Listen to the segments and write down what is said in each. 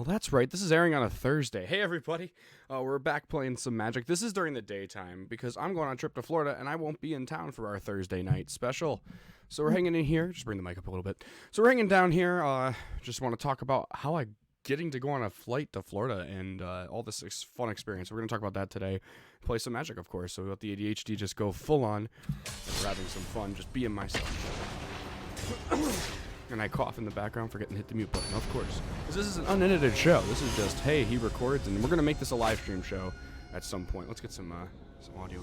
Oh, that's right. This is airing on a Thursday. Hey, everybody. We're back playing some Magic. This is during the daytime because I'm going on a trip to Florida and I won't be in town for our Thursday night special. So we're hanging in here. Just bring the mic up a little bit. So we're hanging down here. Just want to talk about how I getting to go on a flight to Florida and all this fun experience. We're going to talk about that today. Play some Magic, of course. So we let the ADHD just go full on. And we're having some fun just being myself. And I cough in the background, forgetting to hit the mute button, of course. Because this is an unedited show. This is just, hey, he records, and we're going to make this a live stream show at some point. Let's get some audio.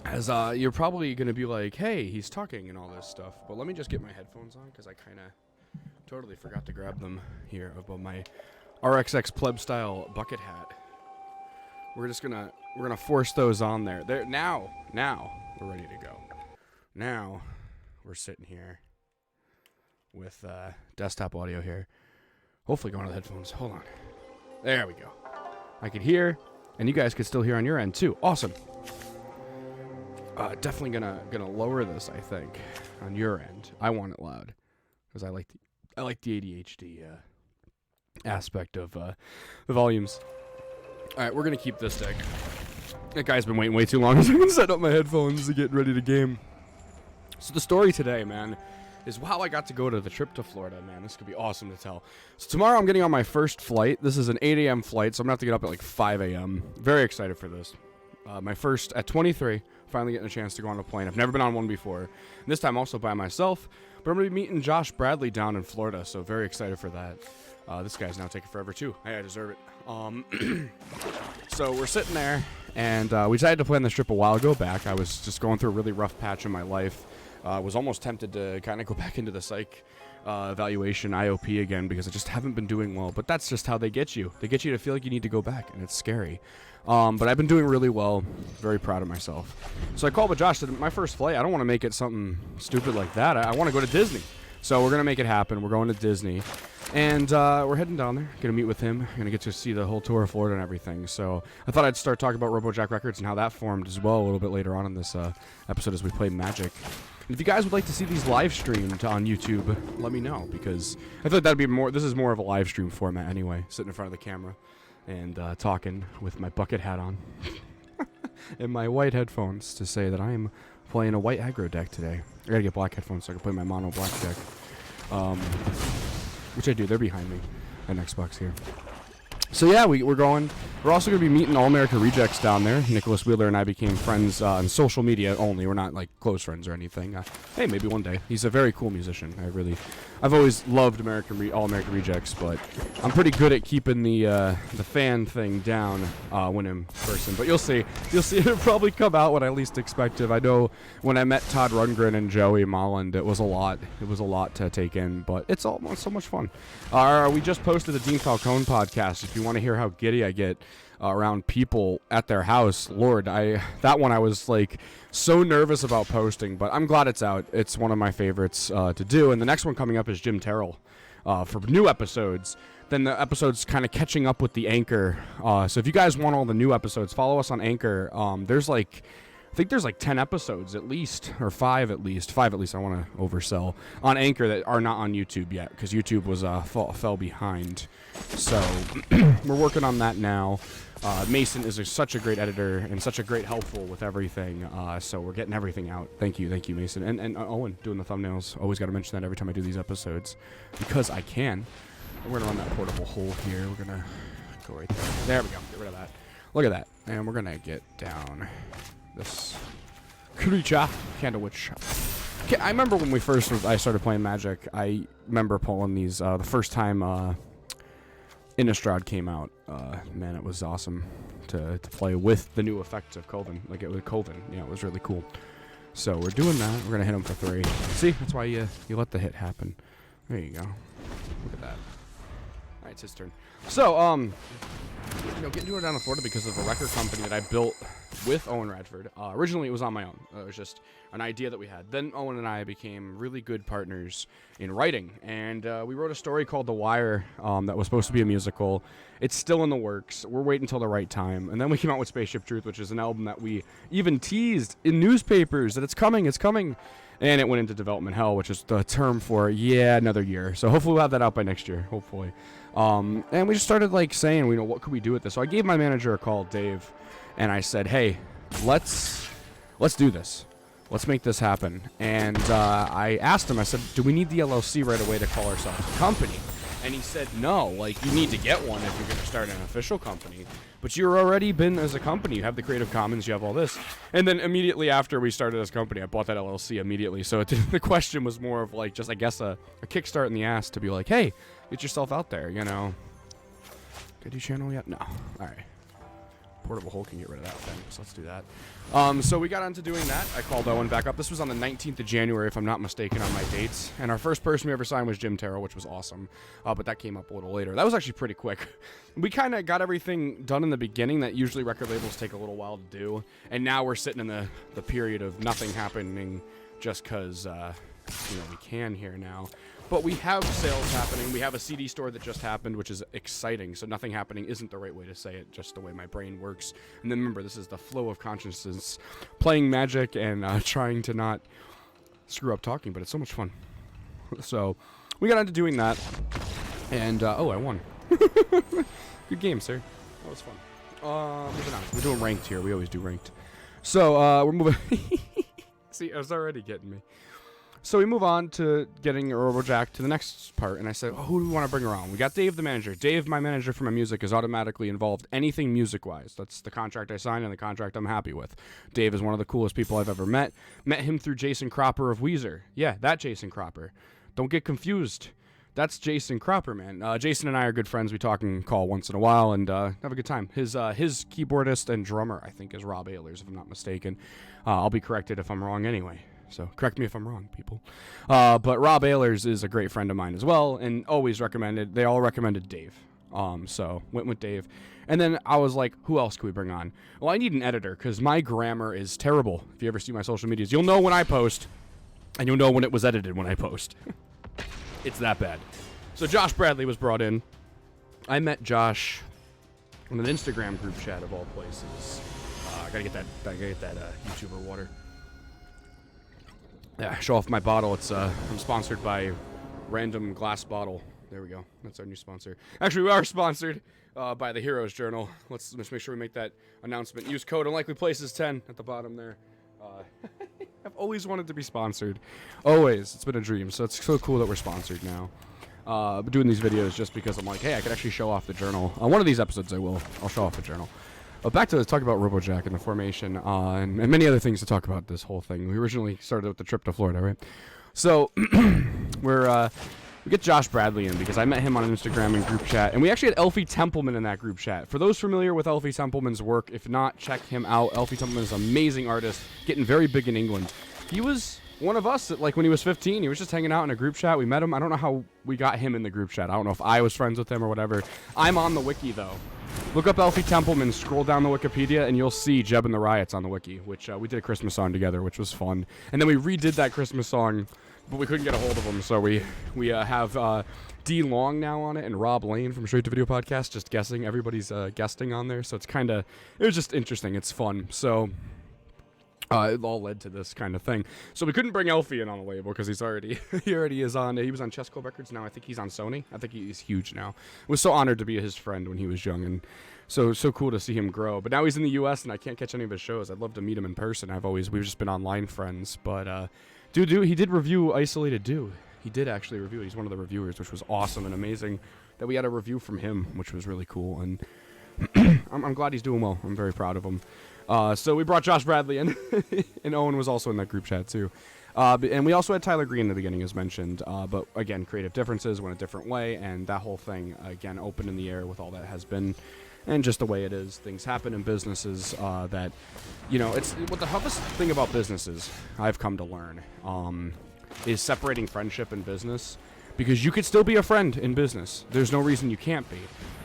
As you're probably going to be like, hey, he's talking and all this stuff. But let me just get my headphones on, because I kind of totally forgot to grab them here above my RXX pleb style bucket hat. We're gonna force those on there. There now we're ready to go. Now we're sitting here with desktop audio here. Hopefully going to the headphones. Hold on. There we go. I could hear, and you guys could still hear on your end too. Awesome. Definitely gonna lower this, I think, on your end. I want it loud because I like the ADHD aspect of the volumes. All right, we're gonna keep this deck. That guy's been waiting way too long, so I can set up my headphones to get ready to game. So the story today, man, is how I got to go to the trip to Florida, man. This could be awesome to tell. So tomorrow I'm getting on my first flight. This is an 8 a.m. flight, so I'm going to have to get up at like 5 a.m. Very excited for this. My first, at 23, finally getting a chance to go on a plane. I've never been on one before. And this time also by myself. But I'm going to be meeting Josh Bradley down in Florida, so very excited for that. This guy's now taking forever, too. Hey, I deserve it. So we're sitting there, and we decided to plan this trip a while ago back. I was just going through a really rough patch in my life. Was almost tempted to kind of go back into the psych evaluation IOP again because I just haven't been doing well. But that's just how they get you. They get you to feel like you need to go back, and it's scary. But I've been doing really well. Very proud of myself. So I called with Josh. Said, my first flight, I don't want to make it something stupid like that. I want to go to Disney. So we're going to make it happen. We're going to Disney. And we're heading down there. Going to meet with him. Going to get to see the whole tour of Florida and everything. So I thought I'd start talking about Robo Jack Records and how that formed as well a little bit later on in this episode as we play Magic. And if you guys would like to see these live streamed on YouTube, let me know, because I feel like that'd be more. This is more of a live stream format anyway, sitting in front of the camera and talking with my bucket hat on and my white headphones to say that I am playing a white aggro deck today. I gotta get black headphones so I can play my mono black deck, which I do. They're behind me on Xbox here. So yeah, we're going. We're also going to be meeting All America Rejects down there. Nicholas Wheeler and I became friends on social media only. We're not like close friends or anything. Hey, maybe one day. He's a very cool musician. I've always loved All America Rejects, but I'm pretty good at keeping the fan thing down when in person. But you'll see. It'll probably come out when I least expect it. I know when I met Todd Rundgren and Joey Molland, it was a lot. It was a lot to take in, but it's so much fun. We just posted the Dean Falcone podcast. If you want to hear how giddy I get around people at their house, Lord, that one I was like so nervous about posting, but I'm glad it's out. It's one of my favorites to do. And the next one coming up is Jim Terrell for new episodes. Then the episode's kind of catching up with the Anchor. So if you guys want all the new episodes, follow us on Anchor. I think there's like 10 episodes at least, or 5 at least. 5 at least, I want to oversell, on Anchor that are not on YouTube yet, because YouTube was fell behind. So we're working on that now. Mason is such a great editor and such a great helpful with everything. So we're getting everything out. Thank you, Mason. And Owen doing the thumbnails. Always got to mention that every time I do these episodes, because I can. We're going to run that portable hole here. We're going to go right there. There we go. Get rid of that. Look at that. And we're going to get down this creature, Candle Witch. I remember when I started playing Magic, I remember pulling these the first time Innistrad came out. Man, it was awesome to play with the new effects of Coven. Like it was Coven. Yeah, it was really cool. So we're doing that. We're gonna hit him for 3. See, that's why you let the hit happen. There you go. Look at that. All right, it's his turn. So getting to it down in Florida because of a record company that I built with Owen Radford. Originally, it was on my own. It was just an idea that we had. Then Owen and I became really good partners in writing, and we wrote a story called The Wire that was supposed to be a musical. It's still in the works. We're waiting until the right time. And then we came out with Spaceship Truth, which is an album that we even teased in newspapers that it's coming. And it went into development hell, which is the term for, another year. So hopefully we'll have that out by next year, hopefully. And we just started, like, saying, what could we do with this? So I gave my manager a call, Dave, and I said, hey, let's do this. Let's make this happen. And I asked him, I said, do we need the LLC right away to call ourselves a company? And he said, no, like, you need to get one if you're going to start an official company. But you're already been as a company. You have the Creative Commons, you have all this. And then immediately after we started this company, I bought that LLC immediately. So the question was more of, like, just, I guess, a kickstart in the ass to be like, hey, get yourself out there, Did I do channel yet? No. All right. Portable hole can get rid of that thing, so let's do that. So we got onto doing that. I called Owen back up. This was on the 19th of January, if I'm not mistaken, on my dates. And our first person we ever signed was Jim Terrell, which was awesome. But that came up a little later. That was actually pretty quick. We kind of got everything done in the beginning that usually record labels take a little while to do. And now we're sitting in the period of nothing happening just because, we can here now. But we have sales happening. We have a CD store that just happened, which is exciting. So nothing happening isn't the right way to say it, just the way my brain works. And then remember, this is the flow of consciousness, playing Magic and trying to not screw up talking, but it's so much fun. So we got into doing that. And, I won. Good game, sir. That was fun. Moving on. We're doing ranked here. We always do ranked. So, we're moving. See, it was already getting me. So we move on to getting Robo Jack to the next part, and I said, who do we want to bring around? We got Dave, the manager. Dave, my manager for my music, is automatically involved anything music-wise. That's the contract I signed and the contract I'm happy with. Dave is one of the coolest people I've ever met. Met him through Jason Cropper of Weezer. Yeah, that Jason Cropper. Don't get confused. That's Jason Cropper, man. Jason and I are good friends. We talk and call once in a while and have a good time. His keyboardist and drummer, I think, is Rob Ehlers, if I'm not mistaken. I'll be corrected if I'm wrong anyway. So correct me if I'm wrong, people. But Rob Ehlers is a great friend of mine as well, and always recommended. They all recommended Dave. So went with Dave. And then I was like, who else can we bring on? Well, I need an editor because my grammar is terrible. If you ever see my social medias, you'll know when I post, and you'll know when it was edited when I post. It's that bad. So Josh Bradley was brought in. I met Josh in an Instagram group chat of all places. I gotta get that YouTuber water. Yeah, show off my bottle. It's I'm sponsored by Random Glass Bottle. There we go. That's our new sponsor. Actually, we are sponsored by the Heroes Journal. Let's make sure we make that announcement. Use code Unlikely Places 10 at the bottom there. I've always wanted to be sponsored. Always. It's been a dream. So it's so cool that we're sponsored now. But doing these videos just because I'm like, hey, I could actually show off the journal. On one of these episodes, I'll show off the journal. Back to talk about Robo Jack and the formation and many other things to talk about this whole thing. We originally started with the trip to Florida, right? So we get Josh Bradley in because I met him on an Instagram and group chat, and we actually had Elfie Templeman in that group chat. For those familiar with Elfie Templeman's work, if not, check him out. Elfie Templeman is an amazing artist, getting very big in England. He was one of us that, like, when he was 15, he was just hanging out in a group chat. We met him. I don't know how we got him in the group chat. I don't know if I was friends with him or whatever. I'm on the wiki, though. Look up Elfie Templeman, scroll down the Wikipedia, and you'll see Jeb and the Riots on the wiki, which we did a Christmas song together, which was fun. And then we redid that Christmas song, but we couldn't get a hold of them, so we have D. Long now on it and Rob Lane from Straight to Video Podcast, just guessing. Everybody's guesting on there, so it was just interesting. It's fun. So it all led to this kind of thing. So we couldn't bring Elfie in on the label because he already is on. He was on Chess Club Records. Now I think he's on Sony. I think he's huge now. I was so honored to be his friend when he was young, and so cool to see him grow. But now he's in the U.S. and I can't catch any of his shows. I'd love to meet him in person. We've just been online friends. But he did review Isolated Do. He did actually review it. He's one of the reviewers, which was awesome and amazing that we had a review from him, which was really cool. And I'm glad he's doing well. I'm very proud of him. So we brought Josh Bradley in, and Owen was also in that group chat too. And we also had Tyler Green in the beginning, as mentioned. But again, creative differences went a different way, and that whole thing, again, open in the air with all that has been, and just the way it is. Things happen in businesses that, it's what the toughest thing about businesses I've come to learn is separating friendship and business. Because you could still be a friend in business. There's no reason you can't be.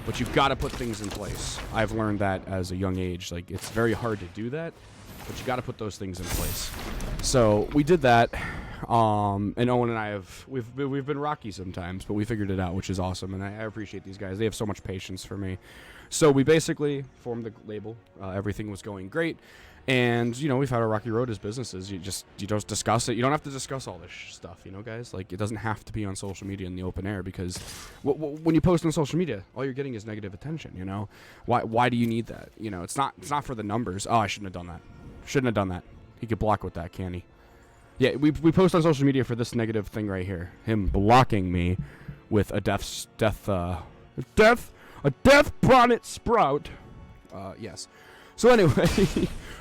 But you've got to put things in place. I've learned that as a young age. Like, it's very hard to do that, but you got to put those things in place. So we did that. And Owen and I we've been rocky sometimes, but we figured it out, which is awesome. And I appreciate these guys. They have so much patience for me. So we basically formed the label. Everything was going great. And, you know, we've had a rocky road as businesses. You don't discuss it. You don't have to discuss all this stuff, you know, guys? Like, it doesn't have to be on social media in the open air, because when you post on social media, all you're getting is negative attention, you know? Why do you need that? You know, it's not for the numbers. Oh, I shouldn't have done that. Shouldn't have done that. He could block with that, can he? Yeah, we post on social media for this negative thing right here. Him blocking me with a death bonnet sprout. Yes. So anyway,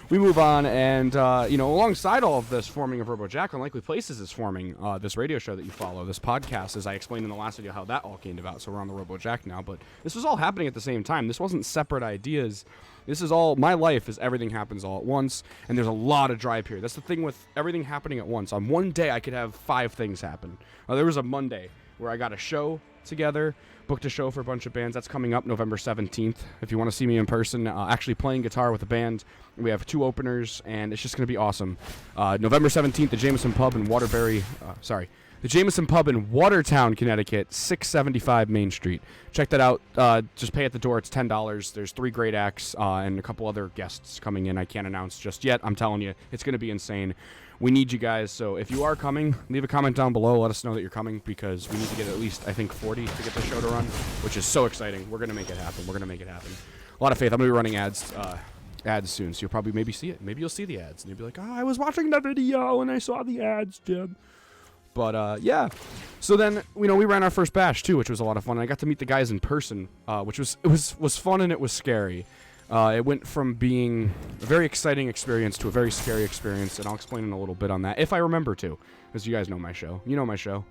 we move on, and, you know, alongside all of this forming of Robo Jack, Unlikely Places is forming this radio show that you follow, this podcast, as I explained in the last video how that all came about. So we're on the Robo Jack now, but this was all happening at the same time. This wasn't separate ideas. This is all, my life is everything happens all at once, and there's a lot of dry period. That's the thing with everything happening at once. On one day, I could have 5 things happen. There was a Monday where I got a show together, booked a show for a bunch of bands. That's coming up November 17th. If you want to see me in person, actually playing guitar with a band, we have 2 openers, and it's just going to be awesome. November 17th, the Jameson Pub in the Jameson Pub in Watertown, Connecticut, 675 Main Street. Check that out. Just pay at the door. It's $10. There's 3 great acts and a couple other guests coming in. I can't announce just yet. I'm telling you, it's going to be insane. We need you guys, so if you are coming, leave a comment down below. Let us know that you're coming, because we need to get at least, I think, 40 to get the show to run, which is so exciting. We're going to make it happen. We're going to make it happen. A lot of faith. I'm going to be running ads soon, so you'll probably maybe see it. Maybe you'll see the ads, and you'll be like, oh, I was watching the video, and I saw the ads, Jim. But, yeah. So then, you know, we ran our first bash, too, which was a lot of fun. And I got to meet the guys in person, which was fun, and it was scary. It went from being a very exciting experience to a very scary experience, and I'll explain in a little bit on that, if I remember to, because you guys know my show. You know my show.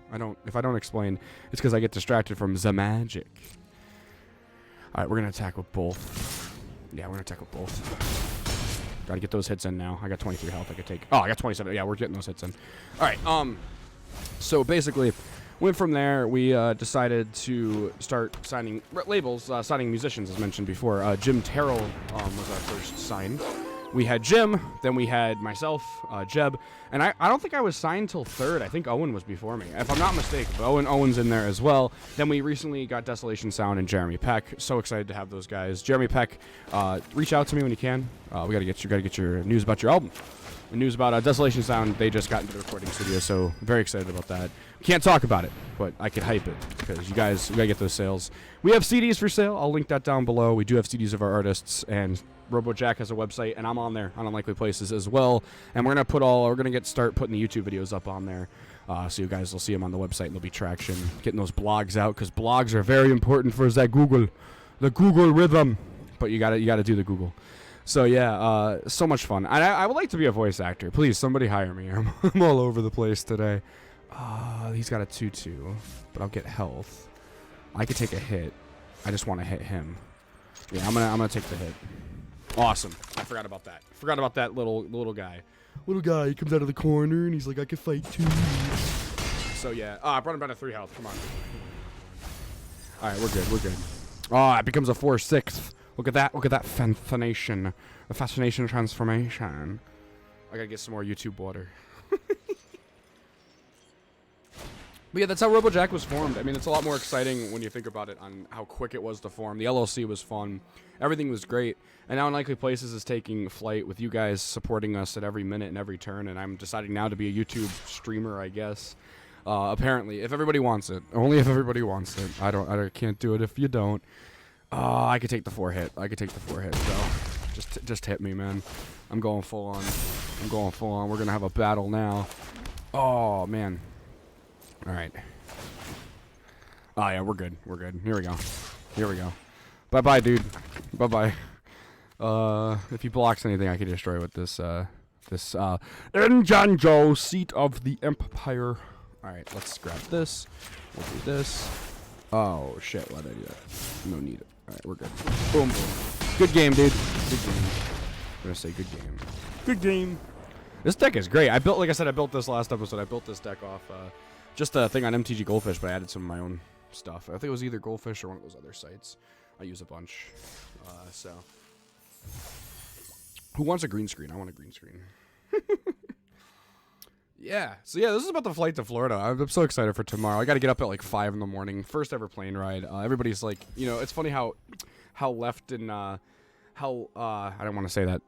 If I don't explain, it's because I get distracted from the magic. All right, we're going to attack with both. Yeah, we're going to attack with both. Got to get those hits in now. I got 23 health I could take. Oh, I got 27. Yeah, we're getting those hits in. All right, so basically, went from there. We decided to start signing labels, signing musicians, as mentioned before. Jim Terrell was our first sign. We had Jim, then we had myself, Jeb, and I don't think I was signed till 3rd. I think Owen was before me, if I'm not mistaken. But Owen's in there as well. Then we recently got Desolation Sound and Jeremy Peck. So excited to have those guys. Jeremy Peck, reach out to me when you can. We gotta get your news about your album. The news about Desolation Sound, they just got into the recording studio, so very excited about that. Can't talk about it, but I could hype it, because you guys, we gotta get those sales. We have CDs for sale. I'll link that down below. We do have CDs of our artists, and Robo Jack has a website, and I'm on there on Unlikely Places as well. And we're gonna start putting the YouTube videos up on there, so you guys will see them on the website, and there'll be traction, getting those blogs out, because blogs are very important for the Google rhythm. But you gotta do the Google. So yeah, so much fun. I would like to be a voice actor. Please, somebody hire me. I'm all over the place today. He's got a 2-2, but I'll get health. I could take a hit. I just want to hit him. Yeah, I'm gonna take the hit. Awesome. I forgot about that. Forgot about that little guy. Little guy, he comes out of the corner and he's like, I can fight too. So yeah, I brought him down to 3 health. Come on. All right, we're good. Oh, it becomes a 4/6. Look at that fascination. The fascination transformation. I gotta get some more YouTube water. But yeah, that's how Robo Jack was formed. I mean, it's a lot more exciting when you think about it on how quick it was to form. The LLC was fun. Everything was great. And now Unlikely Places is taking flight with you guys supporting us at every minute and every turn. And I'm deciding now to be a YouTube streamer, I guess. Apparently, if everybody wants it. Only if everybody wants it. I can't do it if you don't. I could take the 4 hit. So just hit me, man. I'm going full on. We're gonna have a battle now. Oh man. All right. Oh yeah, we're good. Here we go. Bye bye, dude. Bye bye. If he blocks anything, I can destroy with this Njanjo, seat of the Empire. All right, let's grab this. We'll do this. Oh shit! Why did I do that? No need it. All right, we're good. Boom, boom. Good game, dude. Good game. I'm gonna say good game. Good game. This deck is great. I built this last episode. I built this deck off just a thing on MTG Goldfish, but I added some of my own stuff. I think it was either Goldfish or one of those other sites. I use a bunch. So, who wants a green screen? I want a green screen. Yeah. So yeah, this is about the flight to Florida. I'm so excited for tomorrow. I got to get up at like 5 in the morning. First ever plane ride. Everybody's like, you know, it's funny how left and I don't want to say that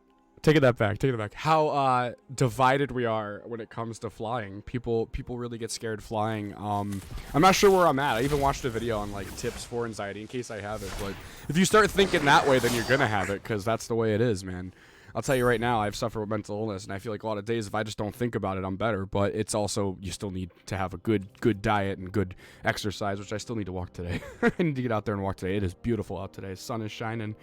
Taking that back. How divided we are when it comes to flying. People really get scared flying. I'm not sure where I'm at. I even watched a video on like tips for anxiety in case I have it. But if you start thinking that way, then you're gonna have it, because that's the way it is, man. I'll tell you right now, I've suffered with mental illness, and I feel like a lot of days if I just don't think about it, I'm better. But it's also, you still need to have a good diet and good exercise, which I still need to walk today. I need to get out there and walk today. It is beautiful out today. The sun is shining.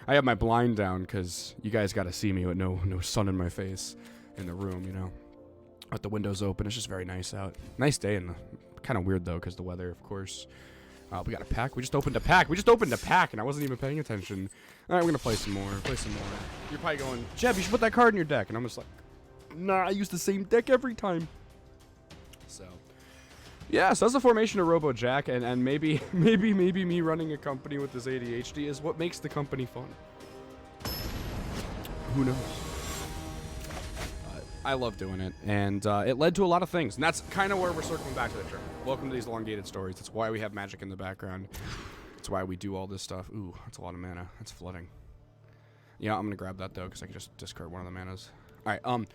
I have my blind down because you guys got to see me with no sun in my face in the room, you know. But the window's open. It's just very nice out. Nice day, and kind of weird though because the weather, of course. We got a pack. We just opened a pack, and I wasn't even paying attention. All right, we're gonna play some more. You're probably going, Jeb, you should put that card in your deck, and I'm just like, nah, I use the same deck every time. So, yeah, so that's the formation of Robo Jack, and maybe me running a company with this ADHD is what makes the company fun. Who knows? I love doing it, and it led to a lot of things, and that's kind of where we're circling back to the trip. Welcome to these elongated stories. That's why we have magic in the background. That's why we do all this stuff. Ooh, that's a lot of mana. That's flooding. Yeah, I'm gonna grab that though, because I can just discard one of the manas. All right,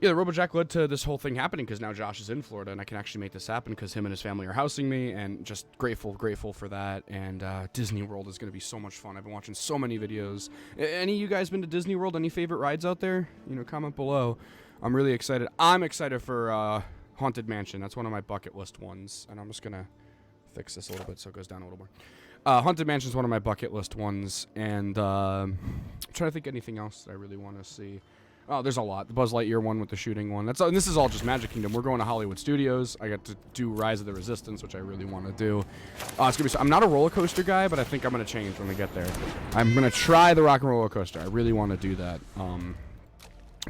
yeah, the Robo Jack led to this whole thing happening because now Josh is in Florida, and I can actually make this happen because him and his family are housing me, and just grateful for that. And Disney World is going to be so much fun. I've been watching so many videos. Any of you guys been to Disney World? Any favorite rides out there? You know, comment below. I'm really excited. I'm excited for Haunted Mansion. That's one of my bucket list ones, and I'm just going to fix this a little bit so it goes down a little more. Haunted Mansion is one of my bucket list ones, and I'm trying to think anything else that I really want to see. Oh, there's a lot. The Buzz Lightyear one with the shooting one. And this is all just Magic Kingdom. We're going to Hollywood Studios. I got to do Rise of the Resistance, which I really want to do. It's gonna be. I'm not a roller coaster guy, but I think I'm gonna change when we get there. I'm gonna try the Rock and Roller Coaster. I really want to do that.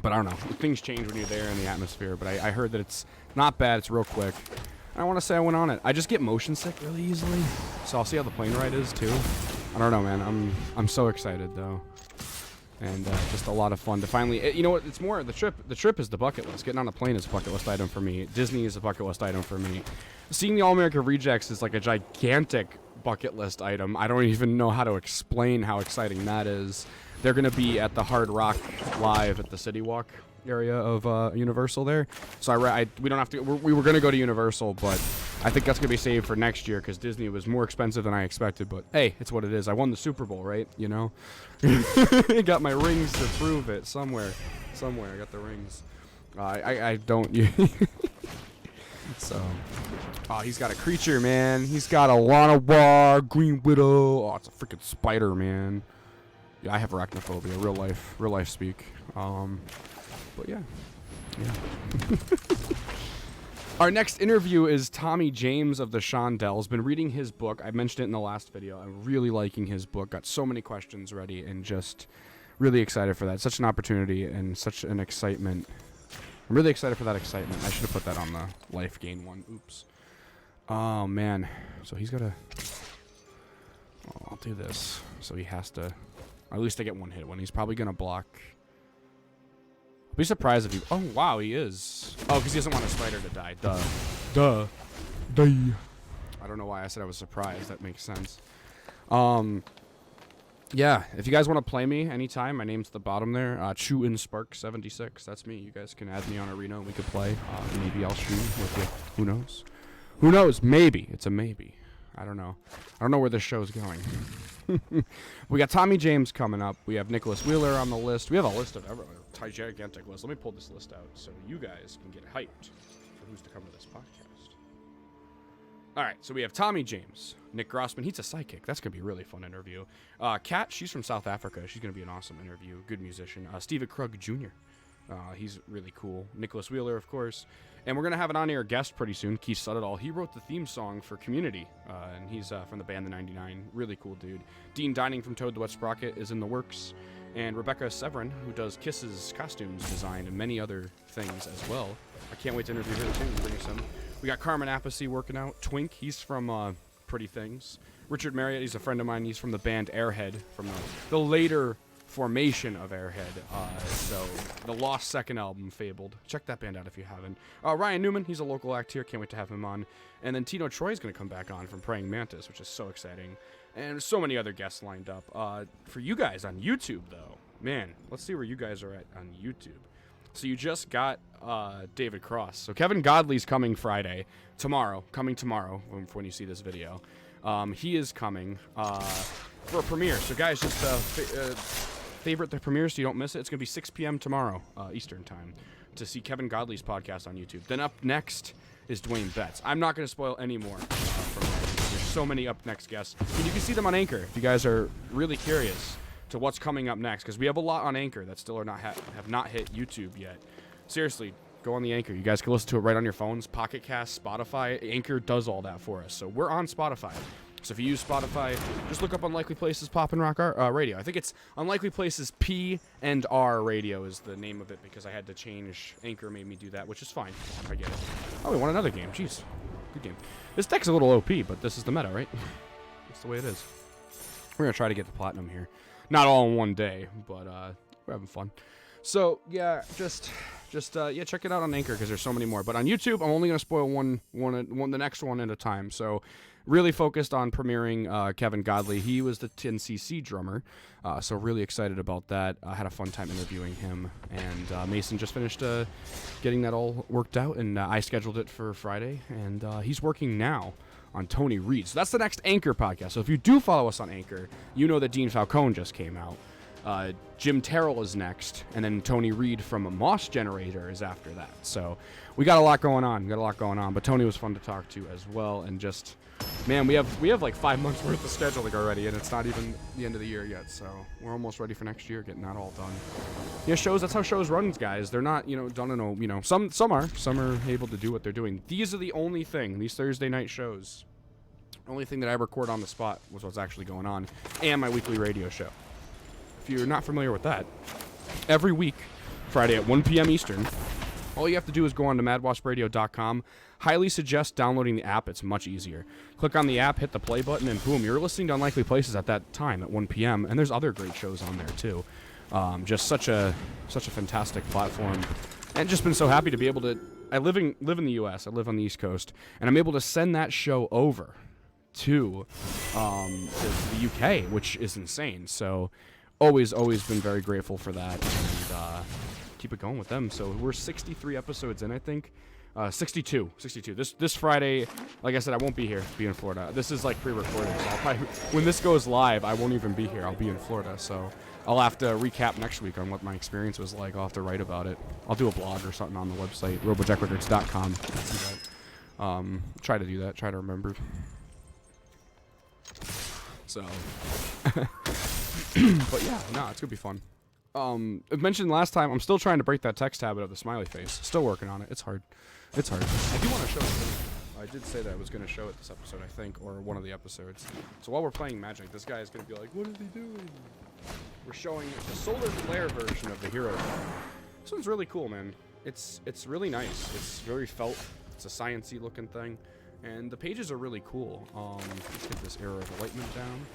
But I don't know. Things change when you're there in the atmosphere. But I heard that it's not bad. It's real quick. I want to say I went on it. I just get motion sick really easily, so I'll see how the plane ride is too. I don't know, man. I'm so excited though. And just a lot of fun to finally, you know what, it's more the trip. The trip is the bucket list. Getting on a plane is a bucket list item for me. Disney is a bucket list item for me. Seeing the All-America Rejects is like a gigantic bucket list item. I don't even know how to explain how exciting that is. They're going to be at the Hard Rock Live at the City Walk area of Universal there. So we don't have to, we were going to go to Universal, but I think that's going to be saved for next year because Disney was more expensive than I expected. But hey, it's what it is. I won the Super Bowl, right? You know? I got my rings to prove it somewhere. I got the rings. I don't. So. Oh, he's got a creature, man. He's got a Lana War, Green Widow. Oh, it's a freaking spider, man. Yeah, I have arachnophobia, real life speak. But yeah. Our next interview is Tommy James of the Shondells. Been reading his book. I mentioned it in the last video. I'm really liking his book. Got so many questions ready and just really excited for that. Such an opportunity and such an excitement. I'm really excited for that excitement. I should have put that on the life gain one. Oops. Oh, man. So he's got to... Oh, I'll do this. So he has to... At least I get one hit when he's probably going to block... I'll be surprised if he... Oh, wow, he is. Oh, because he doesn't want a spider to die. Duh. I don't know why I said I was surprised. That makes sense. Yeah, if you guys want to play me anytime, my name's at the bottom there. Chew in Spark 76. That's me. You guys can add me on Arena and we could play. Maybe I'll stream with you. Who knows? Who knows? Maybe. It's a maybe. I don't know. I don't know where this show's going. We got Tommy James coming up. We have Nicholas Wheeler on the list. We have a list of a gigantic list. Let me pull this list out so you guys can get hyped for who's to come to this podcast. All right, so we have Tommy James, Nick Grossman. He's a psychic. That's going to be a really fun interview. Kat, she's from South Africa. She's going to be an awesome interview. Good musician. Steve Krug Jr. He's really cool. Nicholas Wheeler, of course. And we're going to have an on-air guest pretty soon, Keith Suddall. He wrote the theme song for Community, and he's from the band The 99. Really cool dude. Dean Dining from Toad the Wet Sprocket is in the works. And Rebecca Severin, who does Kiss's costumes design and many other things as well. I can't wait to interview her too and bring you some. We got Carmen Appice working out. Twink, he's from Pretty Things. Richard Marriott, he's a friend of mine. He's from the band Airhead, from the later formation of Airhead. So the lost second album, Fabled. Check that band out if you haven't. Ryan Newman, he's a local act here. Can't wait to have him on. And then Tino Troy's going to come back on from Praying Mantis, which is so exciting. And so many other guests lined up. For you guys on YouTube, though, man, let's see where you guys are at on YouTube. So you just got David Cross. So Kevin Godley's coming Friday. Coming tomorrow when you see this video. He is coming for a premiere. So guys, just favorite the premiere so you don't miss it. It's going to be 6 p.m. tomorrow, Eastern time, to see Kevin Godley's podcast on YouTube. Then up next is Dwayne Betts. I'm not going to spoil any more from there. There's so many up next guests. And you can see them on Anchor if you guys are really curious to what's coming up next, because we have a lot on Anchor that still are not have not hit YouTube yet. Seriously, go on the Anchor. You guys can listen to it right on your phones. Pocket Cast, Spotify. Anchor does all that for us. So we're on Spotify. So if you use Spotify, just look up Unlikely Places Pop and Rock Radio. I think it's Unlikely Places P and R Radio is the name of it, because I had to change. Anchor made me do that, which is fine. I get it. Oh, we won another game. Jeez. Good game. This deck's a little OP, but this is the meta, right? That's the way it is. We're going to try to get the platinum here. Not all in one day, but we're having fun. So, yeah, just check it out on Anchor, because there's so many more. But on YouTube, I'm only going to spoil one, the next one at a time. So, really focused on premiering Kevin Godley. He was the 10cc drummer, so really excited about that. I had a fun time interviewing him, and Mason just finished getting that all worked out, and I scheduled it for Friday, and he's working now on Tony Reed. So that's the next Anchor podcast. So if you do follow us on Anchor, you know that Dean Falcone just came out. Jim Terrell is next, and then Tony Reed from a Moss Generator is after that. So we got a lot going on. But Tony was fun to talk to as well, and just, man, we have like 5 months worth of scheduling already, and it's not even the end of the year yet. So we're almost ready for next year, getting that all done. Yeah, shows. That's how shows run, guys. They're not, done in a, some are able to do what they're doing. These are the only thing. These Thursday night shows. Only thing that I record on the spot was what's actually going on, and my weekly radio show. If you're not familiar with that, every week, Friday at 1 p.m. Eastern, all you have to do is go on to madwaspradio.com. Highly suggest downloading the app. It's much easier. Click on the app, hit the play button, and boom, you're listening to Unlikely Places at that time at 1 p.m. And there's other great shows on there too. Just such a fantastic platform, and just been so happy to be able to. I live in the U.S. I live on the East Coast, and I'm able to send that show over to the UK, which is insane. So always been very grateful for that, and keep it going with them. So we're 63 episodes in, I think. 62. This Friday, like I said, I won't be here. Be in Florida. This is like pre-recorded, so I'll probably, when this goes live, I won't even be here. I'll be in Florida, so I'll have to recap next week on what my experience was like. I'll have to write about it. I'll do a blog or something on the website, robojackrecords.com. Try to do that. Try to remember. So, but yeah, no, it's gonna be fun. I mentioned last time, I'm still trying to break that text habit of the smiley face. Still working on it. It's hard. I do want to show it. I did say that I was going to show it this episode, I think, or one of the episodes. So while we're playing Magic, this guy is going to be like, what is he doing? We're showing the solar flare version of the hero. This one's really cool, man. It's really nice. It's very felt. It's a sciencey looking thing. And the pages are really cool. Let's get this Arrow of Enlightenment down.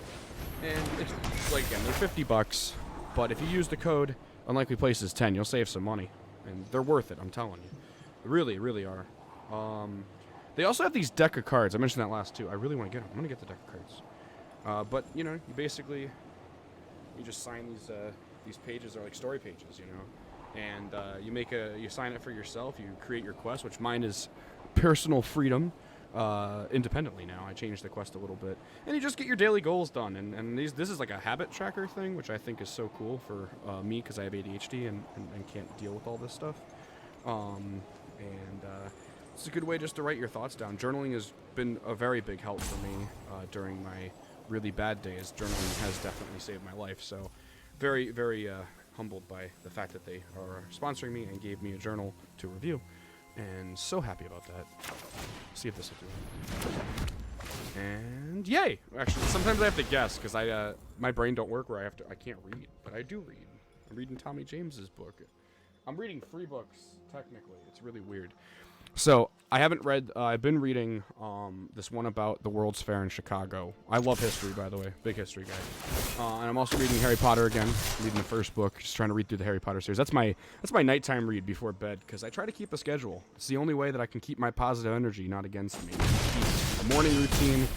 And it's, like, again, they're $50. But if you use the code Unlikely Places 10, you'll save some money. And they're worth it, I'm telling you. They really, really are. They also have these deck of cards. I mentioned that last, too. I really want to get them. I'm going to get the deck of cards. But, you basically, you just sign these pages. They're like story pages, And you sign it for yourself. You create your quest, which mine is personal freedom. Independently now. I changed the quest a little bit. And you just get your daily goals done. And this is like a habit tracker thing, which I think is so cool for me, because I have ADHD and can't deal with all this stuff. It's a good way just to write your thoughts down. Journaling has been a very big help for me during my really bad days. Journaling has definitely saved my life. So very, very humbled by the fact that they are sponsoring me and gave me a journal to review. And so happy about that. See if this will do it. And yay! Actually, sometimes I have to guess, because my brain don't work where I can't read, but I do read. I'm reading Tommy James's book. I'm reading free books, technically. It's really weird. So I haven't read. I've been reading this one about the World's Fair in Chicago. I love history, by the way, big history guy. And I'm also reading Harry Potter again. Reading the first book, just trying to read through the Harry Potter series. That's my nighttime read before bed because I try to keep a schedule. It's the only way that I can keep my positive energy not against me. Keep a morning routine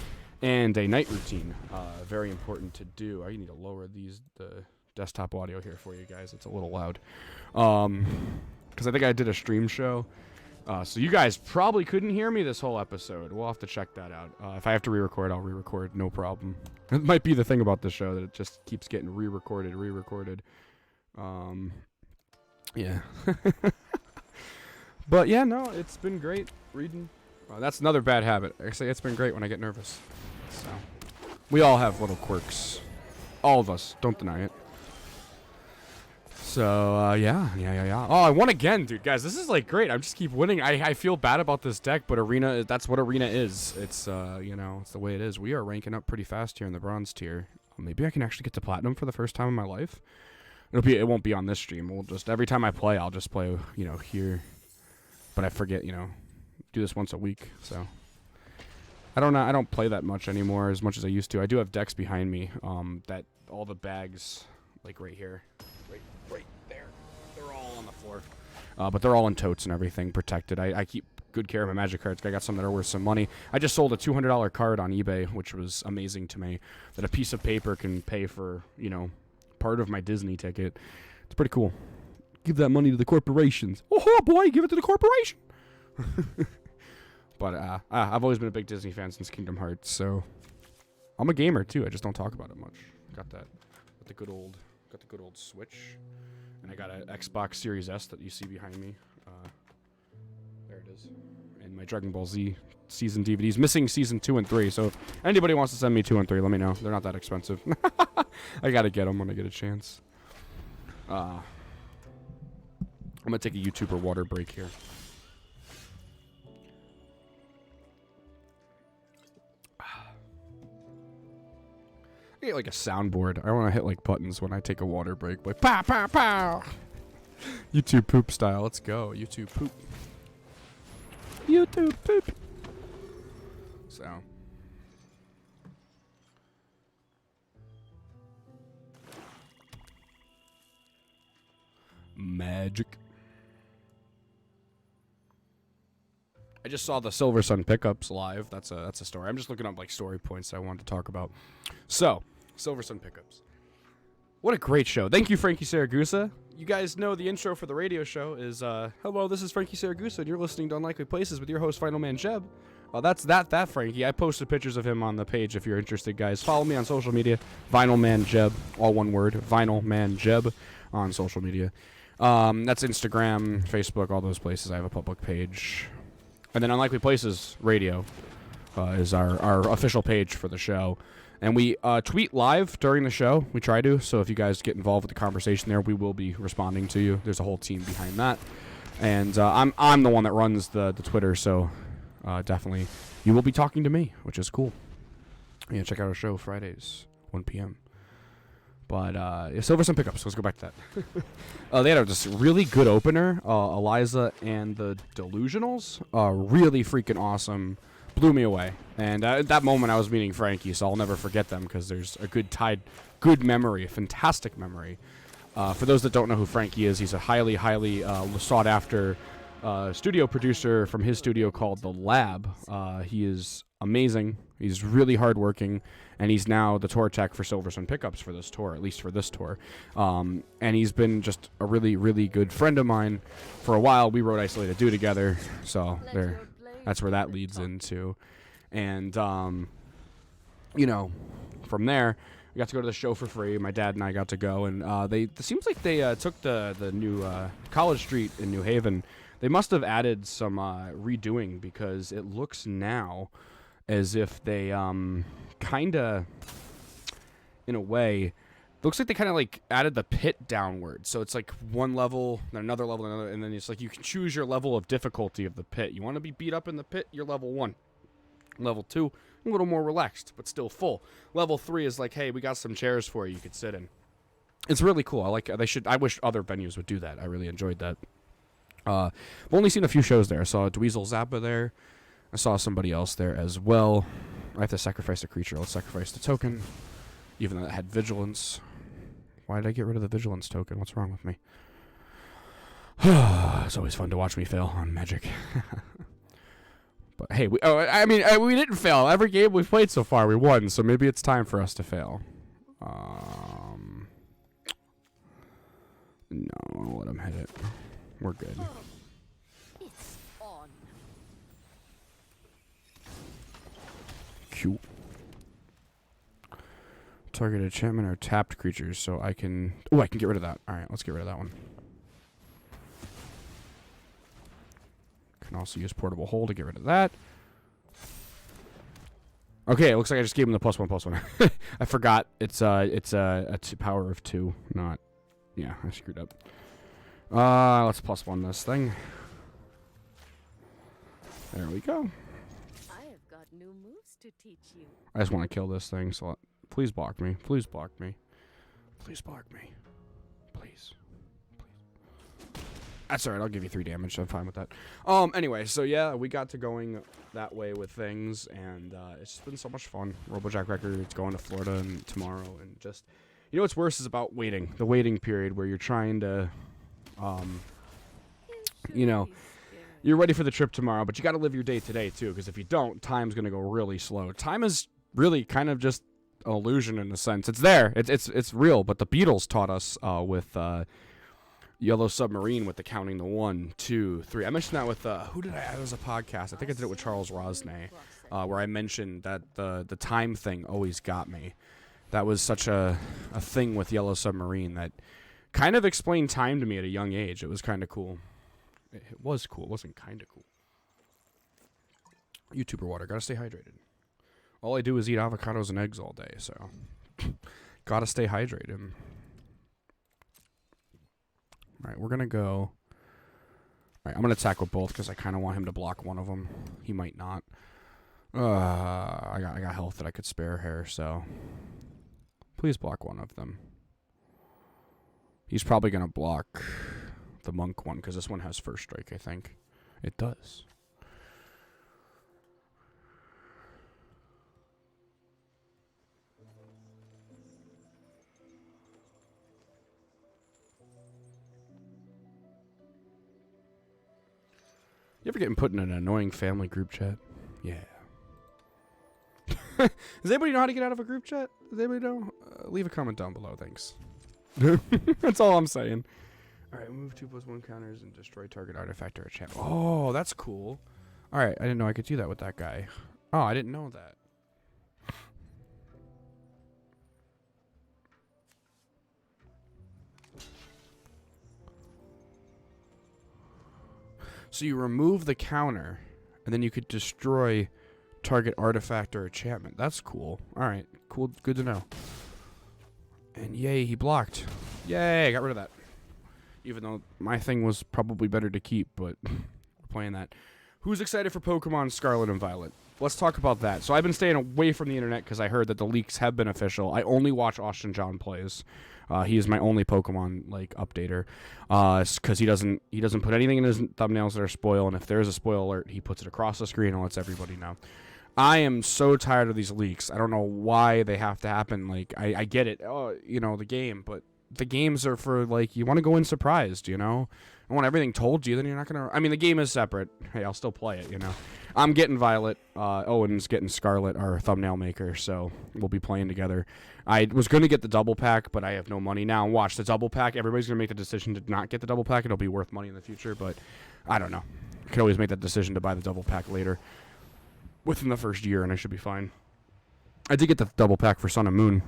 and a night routine. Very important to do. I need to lower the desktop audio here for you guys. It's a little loud. Because I think I did a stream show. So you guys probably couldn't hear me this whole episode. We'll have to check that out. If I have to re-record, I'll re-record. No problem. It might be the thing about this show that it just keeps getting re-recorded. Yeah. But yeah, no, it's been great reading. That's another bad habit. I say it's been great when I get nervous. So we all have little quirks. All of us. Don't deny it. So, yeah. Oh, I won again, dude. Guys, this is, like, great. I just keep winning. I feel bad about this deck, but Arena, that's what Arena is. It's, it's the way it is. We are ranking up pretty fast here in the Bronze tier. Maybe I can actually get to Platinum for the first time in my life. It won't be on this stream. We'll just, every time I play, I'll just play, here. But I forget, do this once a week, so. I don't play that much anymore as much as I used to. I do have decks behind me, that all the bags, like, right here. Right there. They're all on the floor. But they're all in totes and everything, protected. I keep good care of my Magic cards. I got some that are worth some money. I just sold a $200 card on eBay, which was amazing to me. That a piece of paper can pay for, part of my Disney ticket. It's pretty cool. Give that money to the corporations. Oh, boy, give it to the corporation. But I've always been a big Disney fan since Kingdom Hearts, so I'm a gamer, too. I just don't talk about it much. Got that with the good old Switch, and I got an Xbox Series S that you see behind me. There it is, and my Dragon Ball Z season DVDs. Missing season 2 and 3. So if anybody wants to send me 2 and 3, let me know. They're not that expensive. I gotta get them when I get a chance. I'm gonna take a YouTuber water break here. I get like a soundboard. I want to hit like buttons when I take a water break. Like pow pow pow. YouTube poop style. Let's go. YouTube poop. YouTube poop. So. Magic. I just saw the Silver Sun pickups live. That's a story. I'm just looking up like story points I wanted to talk about. So, Silver Sun pickups. What a great show. Thank you, Frankie Saragusa. You guys know the intro for the radio show is, hello, this is Frankie Saragusa, and you're listening to Unlikely Places with your host, Final Man Jeb. That's that Frankie. I posted pictures of him on the page if you're interested, guys. Follow me on social media, Vinyl Man Jeb, all one word, Vinyl Man Jeb on social media. That's Instagram, Facebook, all those places. I have a public page. And then Unlikely Places Radio is our official page for the show. And we tweet live during the show. We try to. So if you guys get involved with the conversation there, we will be responding to you. There's a whole team behind that. And I'm the one that runs the Twitter. So definitely you will be talking to me, which is cool. Yeah, check out our show Fridays, 1 p.m. But Silver Sun pickups. Let's go back to that. They had this really good opener. Eliza and the Delusionals. Really freaking awesome. Blew me away. And at that moment, I was meeting Frankie, so I'll never forget them because there's a good memory, a fantastic memory. For those that don't know who Frankie is, he's a highly sought after studio producer from his studio called The Lab. He is amazing. He's really hardworking, and he's now the tour tech for Silver Sun Pickups for this tour, at least for this tour. And he's been just a really, really good friend of mine. For a while, we wrote Isolated Do together, so that's where that leads into. And, from there, we got to go to the show for free. My dad and I got to go, and it seems like they took the new College Street in New Haven. They must have added some redoing because it looks now as if they kind of, in a way, looks like they kind of like added the pit downward. So it's like one level, then another level, another, and then it's like you can choose your level of difficulty of the pit. You want to be beat up in the pit, you're level 1. Level 2, a little more relaxed, but still full. Level 3 is like, hey, we got some chairs for you could sit in. It's really cool. I wish other venues would do that. I really enjoyed that. I've only seen a few shows there. I saw Dweezil Zappa there. I saw somebody else there as well. I have to sacrifice a creature. Let's sacrifice the token, even though it had vigilance. Why did I get rid of the vigilance token? What's wrong with me? It's always fun to watch me fail on Magic. But hey, we didn't fail. Every game we've played so far, we won. So maybe it's time for us to fail. No, I'll let him hit it. We're good. It's on. Cute. Target enchantment or tapped creatures, so I can... Oh, I can get rid of that. Alright, let's get rid of that one. Can also use Portable Hole to get rid of that. Okay, it looks like I just gave him the +1/+1. I forgot it's a power of 2, not... Yeah, I screwed up. Let's +1 this thing. There we go. I have got new moves to teach you. I just want to kill this thing, so please block me. Please block me. Please block me. Please. Please. That's alright, I'll give you 3 damage. I'm fine with that. Anyway, so yeah, we got to going that way with things, and it's just been so much fun. Robo Jack Records, going to Florida and tomorrow, and just... You know what's worse is about waiting. The waiting period where you're trying to, you know, you're ready for the trip tomorrow, but you got to live your day today, too, because if you don't, time's going to go really slow. Time is really kind of just an illusion in a sense. It's there. It's real, but the Beatles taught us with Yellow Submarine with the counting the 1, 2, 3. I mentioned that with, who did I add as a podcast? I think I did it with Charles Rosnay, where I mentioned that the time thing always got me. That was such a thing with Yellow Submarine that kind of explained time to me at a young age. It was kind of cool. It was cool. It wasn't kind of cool. YouTuber water. Gotta stay hydrated. All I do is eat avocados and eggs all day, so gotta stay hydrated. Alright, we're gonna go... Alright, I'm gonna tackle both because I kind of want him to block one of them. He might not. I got health that I could spare here, so... Please block one of them. He's probably going to block the monk one, because this one has first strike, I think. It does. You ever getting put in an annoying family group chat? Yeah. Does anybody know how to get out of a group chat? Does anybody know? Leave a comment down below, thanks. That's all I'm saying. Alright, move 2+1 counters and destroy target artifact or enchantment. Oh, that's cool. Alright, I didn't know I could do that with that guy. Oh, I didn't know that. So you remove the counter, and then you could destroy target artifact or enchantment. That's cool. Alright, cool. Good to know. And yay, he blocked. Yay, I got rid of that. Even though my thing was probably better to keep, but we're playing that. Who's excited for Pokemon Scarlet and Violet? Let's talk about that. So I've been staying away from the internet because I heard that the leaks have been official. I only watch Austin John Plays. He is my only Pokemon updater, because he doesn't put anything in his thumbnails that are spoil, and if there is a spoil alert, he puts it across the screen and lets everybody know. I am so tired of these leaks. I don't know why they have to happen. Like, I get it, the game, but the games are for, you want to go in surprised, I want everything told to you, then you're not going to... I mean, the game is separate. Hey, I'll still play it, I'm getting Violet. Owen's getting Scarlet, our thumbnail maker, so we'll be playing together. I was going to get the double pack, but I have no money now. Watch, the double pack, everybody's going to make the decision to not get the double pack. It'll be worth money in the future, but I don't know. I can always make that decision to buy the double pack later. Within the first year, and I should be fine. I did get the double pack for Sun and Moon.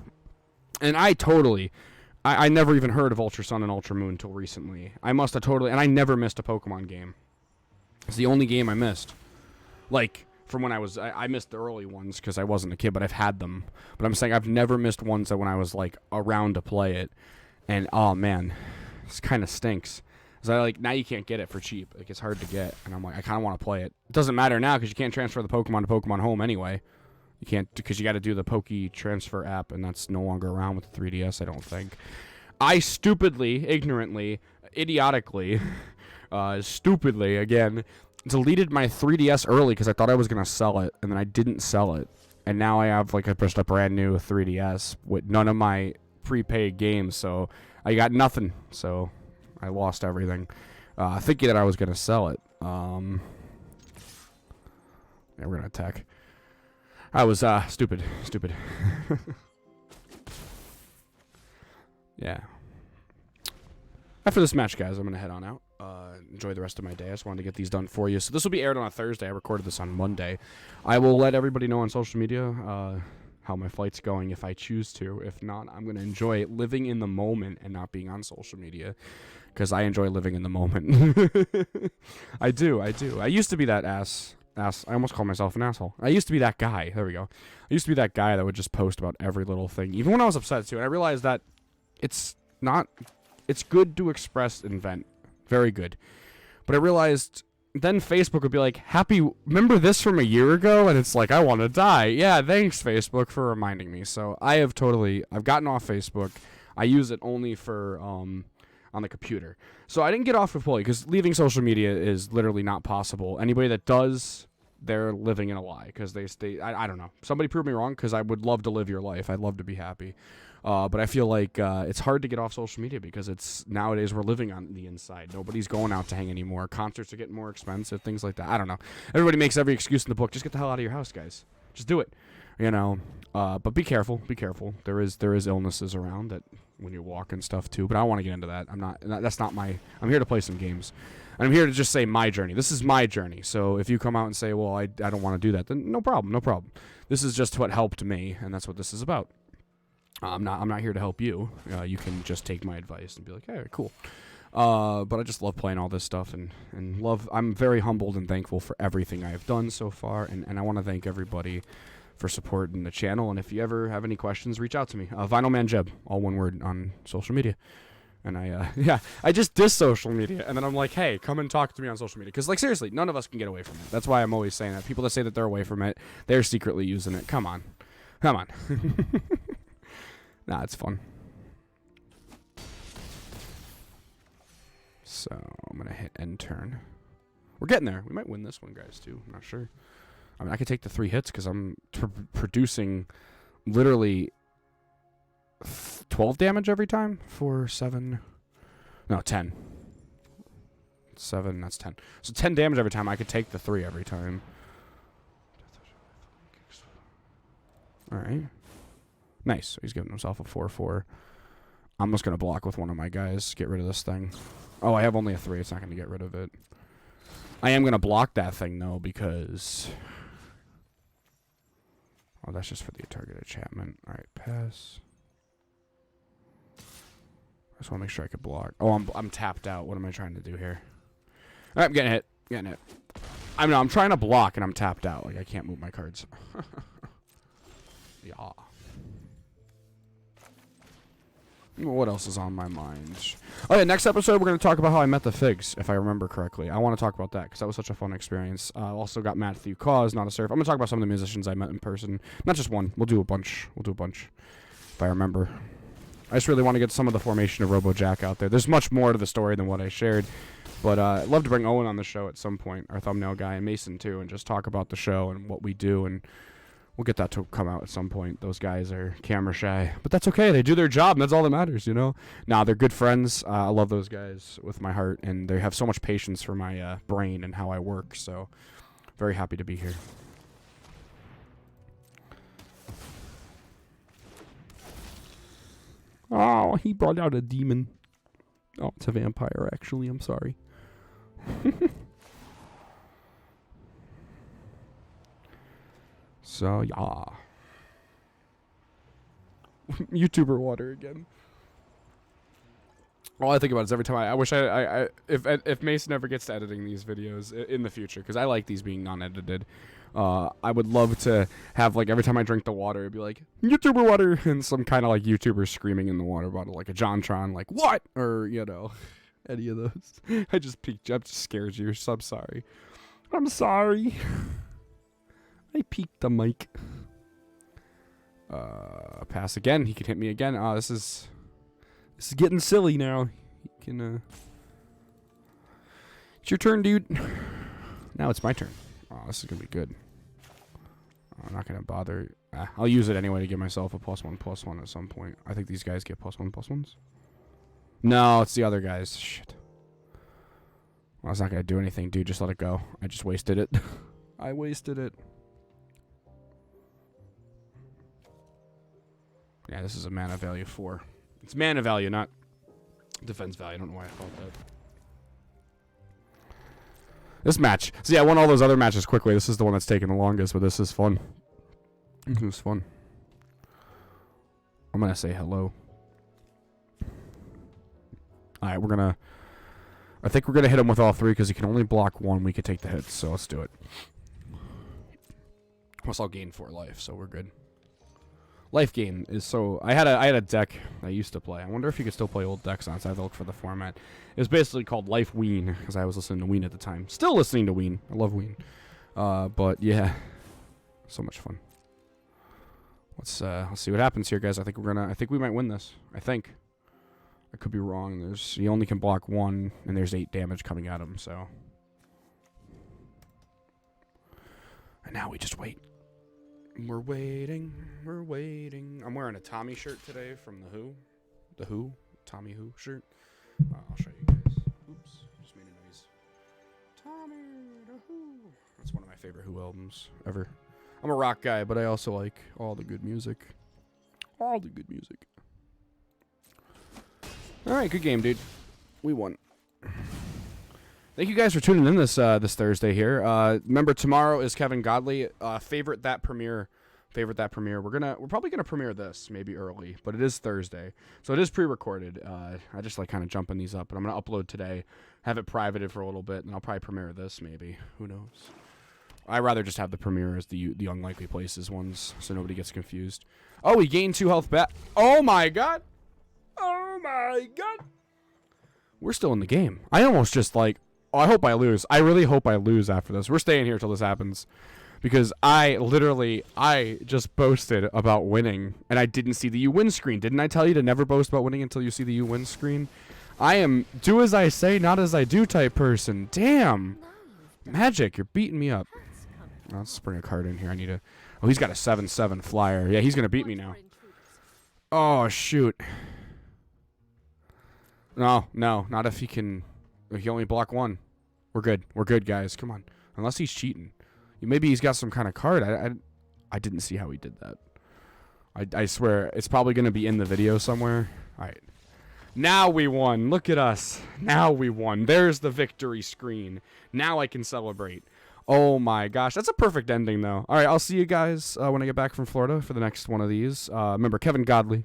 And I never even heard of Ultra Sun and Ultra Moon until recently. I must have totally... And I never missed a Pokemon game. It's the only game I missed. From when I was... I missed the early ones because I wasn't a kid, but I've had them. But I'm saying I've never missed ones that when I was, around to play it. And, oh, man. This kind of stinks. So now you can't get it for cheap. It's hard to get. And I'm I kind of want to play it. It doesn't matter now because you can't transfer the Pokemon to Pokemon Home anyway. You can't, because you got to do the Poke Transfer app, and that's no longer around with the 3DS, I don't think. I stupidly, ignorantly, idiotically stupidly, again, deleted my 3DS early because I thought I was going to sell it, and then I didn't sell it. And now I have, like, I pushed a brand new 3DS with none of my prepaid games, so I got nothing. So I lost everything, thinking that I was going to sell it. Yeah, we're going to attack. I was, stupid. Yeah. After this match, guys, I'm going to head on out. Enjoy the rest of my day. I just wanted to get these done for you. So this will be aired on a Thursday. I recorded this on Monday. I will let everybody know on social media how my flight's going if I choose to. If not, I'm going to enjoy living in the moment and not being on social media because I enjoy living in the moment. I do. I used to be that ass. I almost called myself an asshole. I used to be that guy. There we go. I used to be that guy that would just post about every little thing, even when I was upset too. And I realized that it's good to express and vent. Very good. But I realized then Facebook would be like, remember this from a year ago? And it's like, I want to die. Yeah, thanks, Facebook, for reminding me. So I've gotten off Facebook. I use it only for, on the computer. So I didn't get off fully because leaving social media is literally not possible. Anybody that does, they're living in a lie because I don't know. Somebody prove me wrong because I would love to live your life. I'd love to be happy. But I feel like it's hard to get off social media because nowadays we're living on the inside. Nobody's going out to hang anymore. Concerts are getting more expensive, things like that. I don't know. Everybody makes every excuse in the book. Just get the hell out of your house, guys. Just do it. You know. But be careful. Be careful. There is illnesses around that when you walk and stuff too. But I don't want to get into that. That's not my. I'm here to play some games. And I'm here to just say my journey. This is my journey. So if you come out and say, well, I don't want to do that, then no problem. This is just what helped me, and that's what this is about. I'm not here to help you. You can just take my advice and be like, hey, cool. But I just love playing all this stuff and I'm very humbled and thankful for everything I've done so far. And I want to thank everybody for supporting the channel. And if you ever have any questions, reach out to me. Vinyl Man Jeb, all one word on social media. And I just diss social media. And then I'm like, hey, come and talk to me on social media. Because, like, seriously, none of us can get away from it. That's why I'm always saying that. People that say that they're away from it, they're secretly using it. Come on. Nah, it's fun. So, I'm going to hit end turn. We're getting there. We might win this one, guys, too. I'm not sure. I mean, I could take the 3 hits because I'm producing literally 12 damage every time for 7. No, 10. 7, that's 10. So 10 damage every time. I could take the 3 every time. All right. Nice. So he's giving himself a 4-4. I'm just going to block with one of my guys. Get rid of this thing. Oh, I have only a 3. It's not going to get rid of it. I am going to block that thing, though, because... Oh, that's just for the target enchantment. All right, pass. I just want to make sure I can block. Oh, I'm tapped out. What am I trying to do here? All right, I'm getting hit. I'm trying to block, and I'm tapped out. Like, I can't move my cards. Yeah. What else is on my mind? Oh, yeah, next episode, we're going to talk about how I met the Figs, if I remember correctly. I want to talk about that, because that was such a fun experience. Also got Matthew Cause, Not a Surf. I'm going to talk about some of the musicians I met in person. Not just one. We'll do a bunch. If I remember. I just really want to get some of the formation of Robo Jack out there. There's much more to the story than what I shared. But I'd love to bring Owen on the show at some point, our thumbnail guy, and Mason, too, and just talk about the show and what we do, and... We'll get that to come out at some point. Those guys are camera shy. But that's okay. They do their job, and that's all that matters, you know? Nah, they're good friends. I love those guys with my heart, and they have so much patience for my brain and how I work. So, very happy to be here. Oh, he brought out a demon. Oh, it's a vampire, actually. I'm sorry. So, yeah. YouTuber water again. All I think about is every time I wish if Mason ever gets to editing these videos in the future, because I like these being non-edited, I would love to have, like, every time I drink the water, it'd be like, YouTuber water, and some kind of, like, YouTuber screaming in the water bottle, like a JonTron, like, what? Or, you know, any of those. I just peeked you. I'm just scared you. So I'm sorry. I'm sorry. I peeked the mic. Pass again. He can hit me again. Oh, this is getting silly now. He can It's your turn, dude. Now it's my turn. Oh, this is going to be good. I'm not going to bother. I'll use it anyway to give myself a +1/+1 at some point. I think these guys get +1/+1s. No, it's the other guys. Shit. Well, it's not going to do anything, dude. Just let it go. I just wasted it. I wasted it. Yeah, this is a mana value 4. It's mana value, not defense value. I don't know why I thought that. This match. See, I won all those other matches quickly. This is the one that's taking the longest, but this is fun. This was fun. I'm going to say hello. Alright, we're going to... I think we're going to hit him with all 3 because he can only block 1. We could take the hits, so let's do it. Plus, I'll gain 4 life, so we're good. Life gain is so... I had a deck I used to play. I wonder if you could still play old decks on it, so I have to look for the format. It was basically called Life Ween, because I was listening to Ween at the time. Still listening to Ween. I love Ween. But, yeah. So much fun. Let's see what happens here, guys. I think we might win this. I think. I could be wrong. He only can block 1, and there's 8 damage coming at him, so... And now we just wait. We're waiting. We're waiting. I'm wearing a Tommy shirt today from The Who. The Who? Tommy Who shirt. I'll show you guys. Oops. Just made a noise. Tommy The Who. That's one of my favorite Who albums ever. I'm a rock guy, but I also like all the good music. All the good music. Alright, good game, dude. We won. Thank you guys for tuning in this Thursday here. Remember, tomorrow is Kevin Godley. Favorite that premiere. We're probably gonna premiere this maybe early, but it is Thursday, so it is pre-recorded. I just like kind of jumping these up, but I'm gonna upload today, have it privated for a little bit, and I'll probably premiere this maybe. Who knows? I'd rather just have the premiere as the unlikely places ones, so nobody gets confused. Oh, he gained 2 health back. Oh my god. Oh my god. We're still in the game. I almost just like... Oh, I hope I lose. I really hope I lose after this. We're staying here till this happens. Because I just boasted about winning, and I didn't see the you win screen. Didn't I tell you to never boast about winning until you see the you win screen? I am do as I say, not as I do type person. Damn. Magic, you're beating me up. Let's bring a card in here. I need a... Oh, he's got a 7/7 flyer. Yeah, he's going to beat me now. Oh, shoot. No, not if he can... If he only block 1. We're good. We're good, guys. Come on. Unless he's cheating. Maybe he's got some kind of card. I didn't see how he did that. I swear, it's probably going to be in the video somewhere. All right. Now we won. Look at us. Now we won. There's the victory screen. Now I can celebrate. Oh my gosh. That's a perfect ending, though. All right, I'll see you guys when I get back from Florida for the next one of these. Remember, Kevin Godley.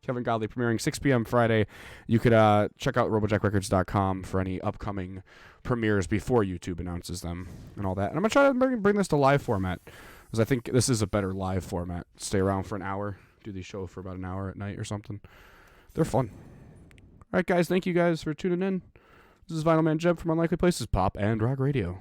Kevin Godley premiering 6 p.m. Friday. You could check out robojackrecords.com for any upcoming premieres before YouTube announces them and all that. And I'm going to try to bring this to live format because I think this is a better live format. Stay around for an hour. Do these shows for about an hour at night or something. They're fun. All right, guys. Thank you guys for tuning in. This is Vinyl Man Jeb from Unlikely Places Pop and Rock Radio.